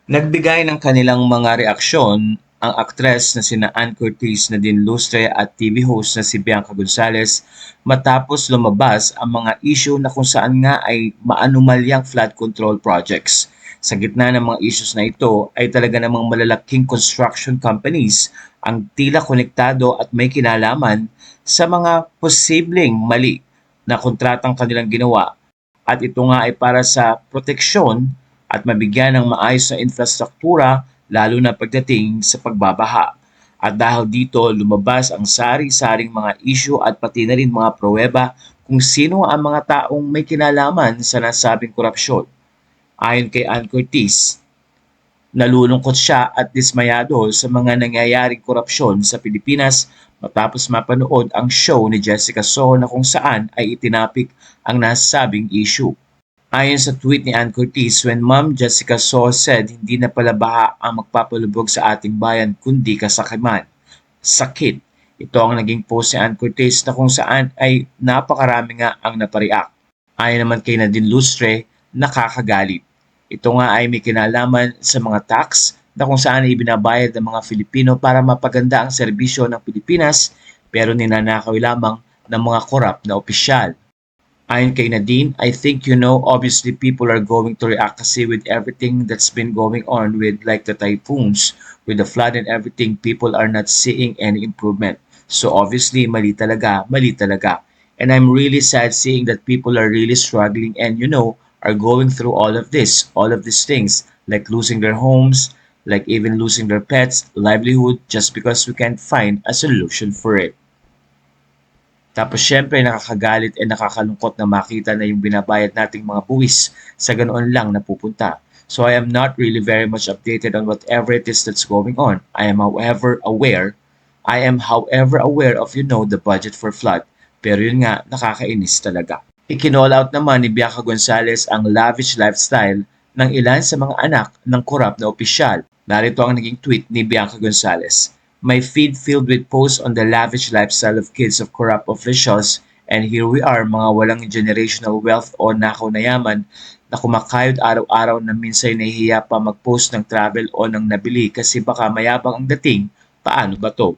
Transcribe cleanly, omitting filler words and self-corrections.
Nagbigay ng kanilang mga reaksyon ang aktres na sina Ann Curtis, Nadine Lustre at TV host na si Bianca Gonzalez matapos lumabas ang mga issue na kung saan nga ay maanumalyang flood control projects. Sa gitna ng mga issues na ito ay talaga namang malalaking construction companies ang tila konektado at may kinalaman sa mga posibleng mali na kontratang kanilang ginawa, at ito nga ay para sa proteksyon at mabigyan ng maayos na infrastruktura lalo na pagdating sa pagbabaha. At dahil dito lumabas ang sari-saring mga issue at pati na rin mga pruweba kung sino ang mga taong may kinalaman sa nasabing korupsyon. Ayon kay Ann Curtis, nalulungkot siya at dismayado sa mga nangyayaring korupsyon sa Pilipinas matapos mapanood ang show ni Jessica Soho na kung saan ay itinapik ang nasabing issue. Ayon sa tweet ni Ann Curtis, when Ma'am Jessica Soho said hindi na pala baha ang magpapalubog sa ating bayan kundi kasakiman, sakit. Ito ang naging post ni Ann Curtis na kung saan ay napakarami nga ang napareact. Ayon naman kay Nadine Lustre, nakakagalit. Ito nga ay may kinalaman sa mga tax na kung saan ay ibinabayad ng mga Filipino para mapaganda ang serbisyo ng Pilipinas pero ninanakaw lamang ng mga korap na opisyal. Ayon kay Nadine, I think obviously people are going to react kasi with everything that's been going on with like the typhoons, with the flood and everything, people are not seeing any improvement. So obviously, mali talaga, mali talaga. And I'm really sad seeing that people are really struggling and are going through all of these things, like losing their homes, like even losing their pets, livelihood, just because we can't find a solution for it. Tapos syempre nakakagalit at nakakalungkot na makita na yung binabayad nating mga buwis sa ganoon lang napupunta. So I am not really very much updated on whatever it is that's going on. I am however aware of the budget for flood. Pero yun nga, nakakainis talaga. Ikinall out naman ni Bianca Gonzalez ang lavish lifestyle ng ilan sa mga anak ng korap na opisyal. Narito ang naging tweet ni Bianca Gonzalez. My feed filled with posts on the lavish lifestyle of kids of corrupt officials, and here we are, mga walang generational wealth o nakaw na yaman na kumakayod araw-araw na minsan nahihiya pa mag-post ng travel o ng nabili kasi baka mayabang ang dating. Paano ba to?